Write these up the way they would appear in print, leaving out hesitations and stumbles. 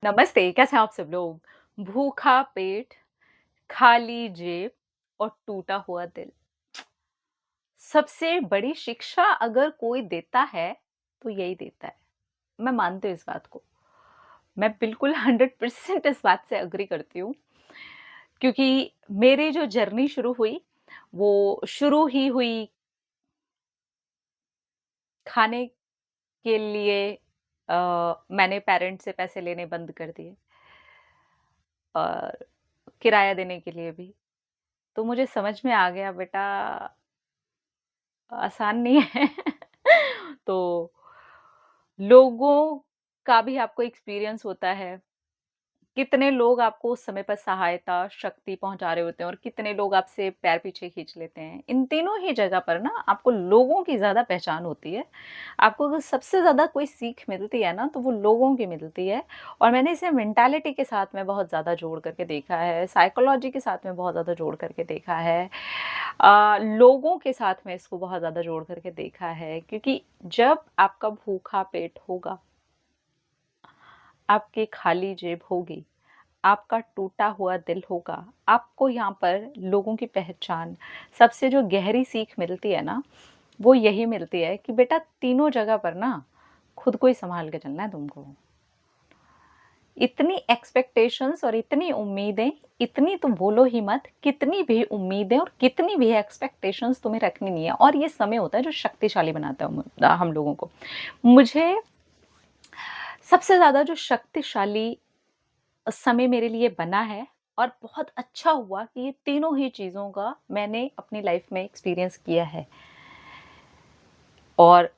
नमस्ते, कैसे हैं आप सब लोग? भूखा पेट, खाली जेब और टूटा हुआ दिल। सबसे बड़ी शिक्षा अगर कोई देता है, तो यही देता है। मैं मानती हूँ इस बात को। मैं बिल्कुल 100% इस बात से एग्री करती हूँ, क्योंकि मेरी जो जर्नी शुरू हुई, वो शुरू ही हुई खाने के लिए। मैंने पेरेंट्स से पैसे लेने बंद कर दिए और किराया देने के लिए भी। तो मुझे समझ में आ गया बेटा आसान नहीं है। तो लोगों का भी आपको एक्सपीरियंस होता है। कितने लोग आपको उस समय पर सहायता, शक्ति पहुँचा रहे होते हैं और कितने लोग आपसे पैर पीछे खींच लेते हैं। इन तीनों ही जगह पर ना आपको लोगों की ज़्यादा पहचान होती है। आपको अगर सबसे ज़्यादा कोई सीख मिलती है ना, तो वो लोगों की मिलती है और मैंने इसे मेंटालिटी के साथ में बहुत ज़्यादा जोड़ करके देखा है, साइकोलॉजी के साथ में बहुत ज़्यादा जोड़ करके देखा है। लोगों के साथ में इसको बहुत ज़्यादा जोड़ करके देखा है क्योंकि जब आपका भूखा पेट होगा, आपकी खाली जेब होगी, आपका टूटा हुआ दिल होगा, आपको यहाँ पर लोगों की पहचान सबसे जो गहरी सीख मिलती है ना, वो यही मिलती है कि बेटा तीनों जगह पर ना खुद को ही सँभाल के चलना है तुमको। इतनी एक्सपेक्टेशंस और इतनी उम्मीदें, इतनी तो बोलो ही मत, कितनी भी उम्मीदें और कितनी भी एक्सपेक्टेशंस तुम्हें रखनी नहीं है और ये समय होता है जो शक्तिशाली बनाता है हम लोगों को। मुझे सबसे ज़्यादा जो शक्तिशाली समय मेरे लिए बना है और बहुत अच्छा हुआ कि ये तीनों ही चीज़ों का मैंने अपनी लाइफ में एक्सपीरियंस किया है। और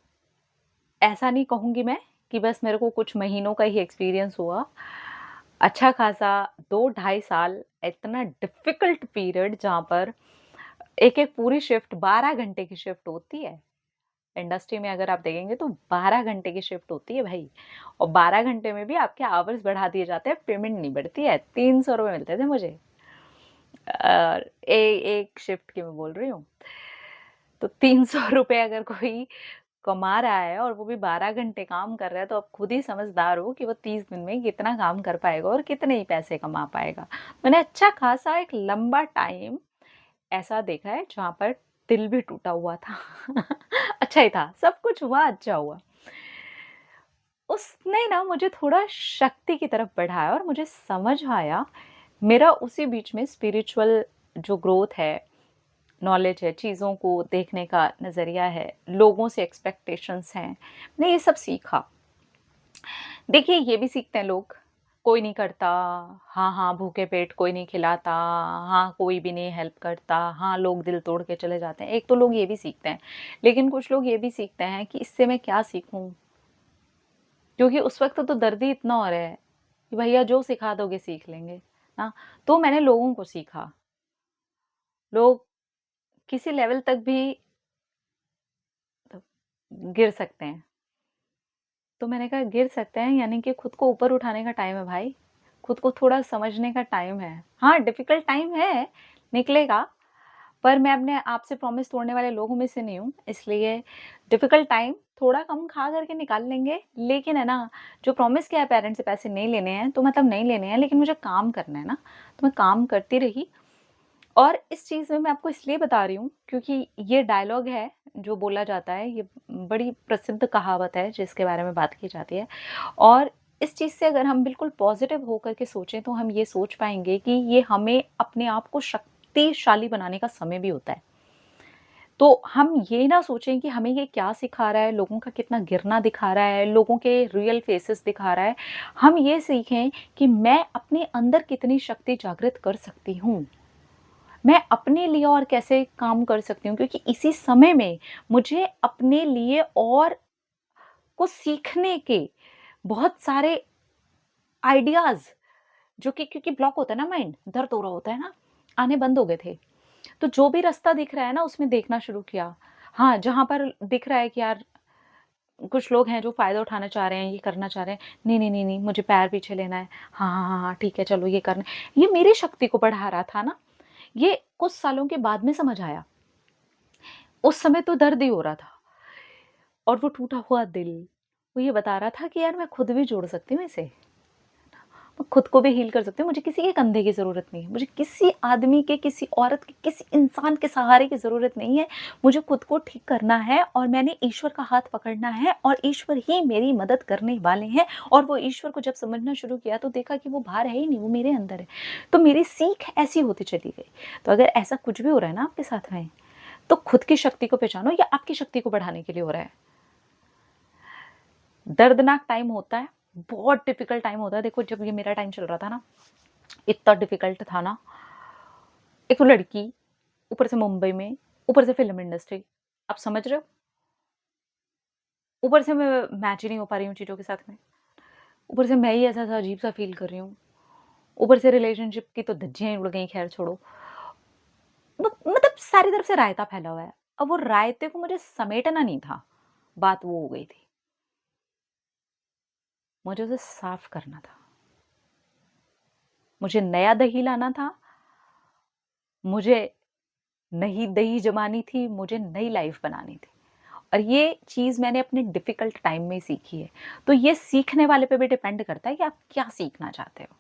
ऐसा नहीं कहूँगी मैं कि बस मेरे को कुछ महीनों का ही एक्सपीरियंस हुआ। अच्छा खासा 2 ढाई साल इतना डिफ़िकल्ट पीरियड जहाँ पर एक-एक पूरी शिफ्ट 12 घंटे की शिफ्ट होती है। इंडस्ट्री में अगर आप देखेंगे तो 12 घंटे की शिफ्ट होती है भाई और 12 घंटे में भी आपके आवर्स बढ़ा दिए जाते हैं, पेमेंट नहीं बढ़ती है। ₹300 मिलते थे मुझे। एक शिफ्ट की मैं बोल रही हूँ। तो ₹300 अगर कोई कमा रहा है और वो भी 12 घंटे काम कर रहा है, तो आप खुद ही समझदार हो कि वो 30 दिन में कितना काम कर पाएगा और कितने ही पैसे कमा पाएगा। मैंने अच्छा खासा एक लंबा टाइम ऐसा देखा है जहाँ पर दिल भी टूटा हुआ था। अच्छा ही था, सब कुछ हुआ अच्छा हुआ। उसने ना मुझे थोड़ा शक्ति की तरफ बढ़ाया और मुझे समझ आया, मेरा उसी बीच में स्पिरिचुअल जो ग्रोथ है, नॉलेज है, चीज़ों को देखने का नज़रिया है, लोगों से एक्सपेक्टेशंस हैं, मैंने ये सब सीखा। देखिए ये भी सीखते हैं लोग, कोई नहीं करता, हाँ, हाँ, भूखे पेट कोई नहीं खिलाता, हाँ, कोई भी नहीं हेल्प करता, हाँ, लोग दिल तोड़ के चले जाते हैं। एक तो लोग ये भी सीखते हैं, लेकिन कुछ लोग ये भी सीखते हैं कि इससे मैं क्या सीखूँ? क्योंकि उस वक़्त तो दर्द ही इतना हो रहा है कि भैया जो सिखा दोगे सीख लेंगे, ना? तो मैंने लोगों को सीखा, लोग किसी लेवल तक भी गिर सकते हैं। तो मैंने कहा गिर सकते हैं यानी कि खुद को ऊपर उठाने का टाइम है भाई, खुद को थोड़ा समझने का टाइम है। हाँ, डिफ़िकल्ट टाइम है, निकलेगा, पर मैं अपने आप से प्रॉमिस तोड़ने वाले लोगों में से नहीं हूँ, इसलिए डिफ़िकल्ट टाइम थोड़ा कम खा कर के निकाल लेंगे। लेकिन है ना, जो प्रॉमिस किया है पेरेंट्स से पैसे नहीं लेने हैं, तो मतलब नहीं लेने हैं, लेकिन मुझे काम करना है ना, तो मैं काम करती रही और इस चीज़ में मैं आपको इसलिए बता रही हूँ क्योंकि ये डायलॉग है जो बोला जाता है, ये बड़ी प्रसिद्ध कहावत है जिसके बारे में बात की जाती है और इस चीज़ से अगर हम बिल्कुल पॉज़िटिव होकर के सोचें तो हम ये सोच पाएँगे कि ये हमें अपने आप को शक्तिशाली बनाने का समय भी होता है। तो हम ये ना सोचें कि हमें ये क्या सिखा रहा है, लोगों का कितना गिरना दिखा रहा है, लोगों के रियल फेसेस दिखा रहा है। हम ये सीखें कि मैं अपने अंदर कितनी शक्ति जागृत कर सकती हूँ। मैं अपने लिए और कैसे काम कर सकती हूँ क्योंकि इसी समय में मुझे अपने लिए और कुछ सीखने के बहुत सारे आइडियाज़ जो कि क्योंकि ब्लॉक होता है ना माइंड, दर्द हो रहा होता है ना, आने बंद हो गए थे। तो जो भी रास्ता दिख रहा है ना उसमें देखना शुरू किया। हाँ, जहाँ पर दिख रहा है कि यार कुछ लोग हैं जो फ़ायदा उठाना चाह रहे हैं, ये करना चाह रहे हैं, नहीं, नहीं, नहीं, नहीं मुझे पैर पीछे लेना है। हाँ, हाँ, हाँ, हाँ, ठीक है चलो ये करना है। ये मेरी शक्ति को बढ़ा रहा था ना, ये कुछ सालों के बाद में समझ आया। उस समय तो दर्द ही हो रहा था और वो टूटा हुआ दिल, वो ये बता रहा था कि यार मैं खुद भी जोड़ सकती हूँ इसे। मैं खुद को भी हील कर सकती हूँ। मुझे किसी के कंधे की ज़रूरत नहीं है, मुझे किसी आदमी के, किसी औरत के, किसी इंसान के सहारे की ज़रूरत नहीं है। मुझे खुद को ठीक करना है और मैंने ईश्वर का हाथ पकड़ना है और ईश्वर ही मेरी मदद करने वाले हैं। और वो ईश्वर को जब समझना शुरू किया तो देखा कि वो बाहर है ही नहीं, वो मेरे अंदर है। तो मेरी सीख ऐसी होती चली गई। तो अगर ऐसा कुछ भी हो रहा है ना आपके साथ में, तो खुद की शक्ति को पहचानो, या आपकी शक्ति को बढ़ाने के लिए हो रहा है। दर्दनाक टाइम होता है, बहुत डिफिकल्ट टाइम होता है। देखो जब ये मेरा टाइम चल रहा था ना, इतना डिफिकल्ट था ना। एक तो लड़की, ऊपर से मुंबई में, ऊपर से फिल्म इंडस्ट्री, आप समझ रहे हो? ऊपर से मैं मैच ही नहीं हो पा रही हूँ चीज़ों के साथ में। ऊपर से मैं ही ऐसा अजीब सा फील कर रही हूँ। ऊपर से रिलेशनशिप की तो धज्जियां ही उड़ गई, खैर छोड़ो। मतलब सारी तरफ से रायता फैला हुआ है। अब वो रायते को मुझे समेटना नहीं था, बात वो हो गई थी। मुझे उसे साफ करना था, मुझे नया दही लाना था, मुझे नई दही जमानी थी, मुझे नई लाइफ बनानी थी। और ये चीज़ मैंने अपने डिफ़िकल्ट टाइम में सीखी है। तो ये सीखने वाले पे भी डिपेंड करता है कि आप क्या सीखना चाहते हो।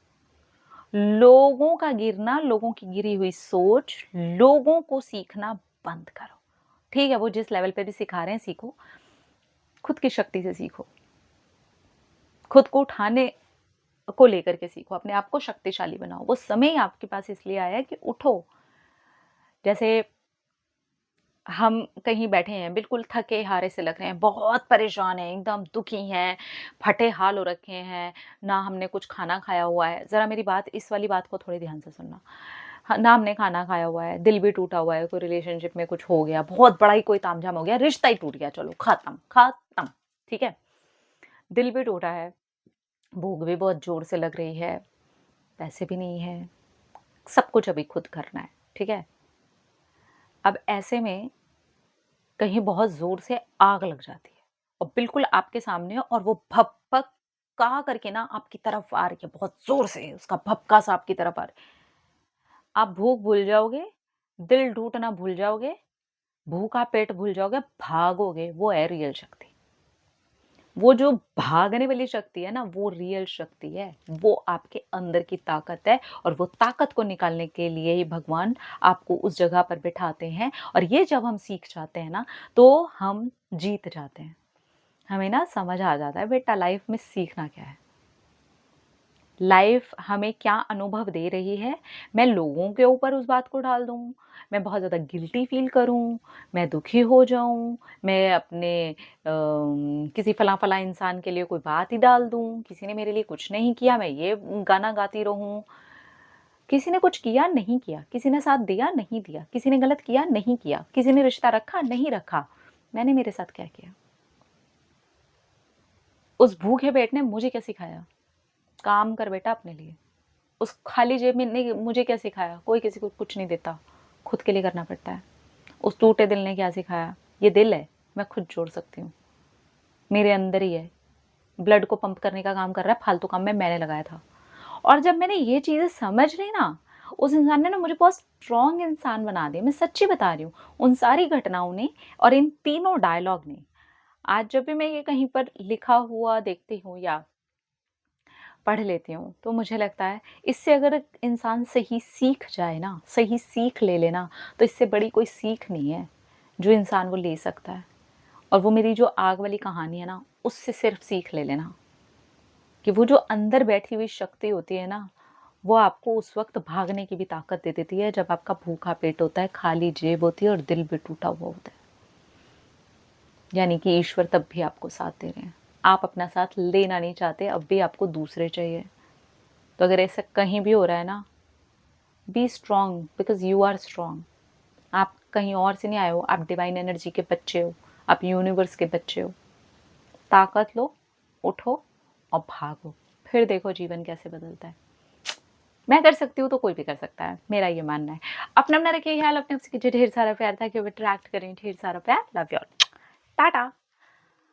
लोगों का गिरना, लोगों की गिरी हुई सोच, लोगों को सीखना बंद करो। ठीक है, वो जिस लेवल पे भी सिखा रहे हैं सीखो, खुद की शक्ति से सीखो। खुद को उठाने को लेकर के सीखो, अपने आप को शक्तिशाली बनाओ। वो समय आपके पास इसलिए आया है कि उठो। जैसे हम कहीं बैठे हैं, बिल्कुल थके हारे से लग रहे हैं, बहुत परेशान हैं, एकदम दुखी हैं, फटे हाल हो रखे हैं, ना हमने कुछ खाना खाया हुआ है। ज़रा मेरी बात, इस वाली बात को थोड़ी ध्यान से सुनना। ना हमने खाना खाया हुआ है, दिल भी टूटा हुआ है, कोई रिलेशनशिप में कुछ हो गया, बहुत बड़ा ही कोई तामझाम हो गया, रिश्ता ही टूट गया, चलो खत्म, खत्म, ठीक है? दिल भी टूटा है, भूख भी बहुत ज़ोर से लग रही है, पैसे भी नहीं है, सब कुछ अभी खुद करना है, ठीक है? अब ऐसे में कहीं बहुत ज़ोर से आग लग जाती है और बिल्कुल आपके सामने, और वो भपका करके ना आपकी तरफ आ रही है, बहुत ज़ोर से उसका भपका सा आपकी तरफ आ रहा है। आप भूख भूल जाओगे, दिल टूटना भूल जाओगे, भूखा पेट भूल जाओगे, भागोगे, वो है रियल शक्ति। वो जो भागने वाली शक्ति है ना, वो रियल शक्ति है, वो आपके अंदर की ताकत है। और वो ताकत को निकालने के लिए ही भगवान आपको उस जगह पर बिठाते हैं। और ये जब हम सीख जाते हैं ना, तो हम जीत जाते हैं। हमें ना समझ आ जाता है बेटा लाइफ में सीखना क्या है, लाइफ हमें क्या अनुभव दे रही है। मैं लोगों के ऊपर उस बात को डाल दूँ, मैं बहुत ज़्यादा गिल्टी फ़ील करूँ, मैं दुखी हो जाऊँ, मैं अपने किसी फलाँ-फलाँ इंसान के लिए कोई बात ही डाल दूँ, किसी ने मेरे लिए कुछ नहीं किया, मैं ये गाना गाती रहूँ। किसी ने कुछ किया, नहीं किया, किसी ने साथ दिया, नहीं दिया, किसी ने गलत किया, नहीं किया, किसी ने रिश्ता रखा, नहीं रखा, मैंने मेरे साथ क्या किया? उस भूखे पेट ने मुझे क्या सिखाया? काम कर बेटा अपने लिए। उस खाली जेब में ने मुझे क्या सिखाया? कोई किसी को कुछ नहीं देता, खुद के लिए करना पड़ता है। उस टूटे दिल ने क्या सिखाया? ये दिल है, मैं खुद जोड़ सकती हूँ, मेरे अंदर ही है, ब्लड को पंप करने का काम कर रहा है, फालतू काम में मैंने लगाया था। और जब मैंने ये चीज़ें समझ ली ना, उस इंसान ने ना मुझे बहुत स्ट्रॉन्ग इंसान बना दिया। मैं सच्ची बता रही हूँ, उन सारी घटनाओं ने और इन तीनों डायलॉग ने। आज जब भी मैं ये कहीं पर लिखा हुआ देखती हूँ या पढ़ लेती हूँ, तो मुझे लगता है इससे अगर इंसान सही सीख जाए ना, सही सीख ले लेना, तो इससे बड़ी कोई सीख नहीं है जो इंसान वो ले सकता है। और वो मेरी जो आग वाली कहानी है ना, उससे सिर्फ सीख ले लेना कि वो जो अंदर बैठी हुई शक्ति होती है ना, वो आपको उस वक्त भागने की भी ताकत दे देती है जब आपका भूखा पेट होता है, खाली जेब होती है और दिल भी टूटा हुआ होता है। यानी कि ईश्वर तब भी आपको साथ दे रहे हैं। आप अपना साथ लेना नहीं चाहते, अब भी आपको दूसरे चाहिए। तो अगर ऐसा कहीं भी हो रहा है ना, be strong because you are strong. आप कहीं और से नहीं आए हो, आप डिवाइन एनर्जी के बच्चे हो, आप यूनिवर्स के बच्चे हो। ताकत लो, उठो और भागो, फिर देखो जीवन कैसे बदलता है। मैं कर सकती हूँ तो कोई भी कर सकता है, मेरा ये मानना है। अपना अपना रखिए ख्याल, अपने आपसे कीजिए ढेर सारा प्यार, ताकि वो अट्रैक्ट करें ढेर सारा प्यार। Love you all, Tata.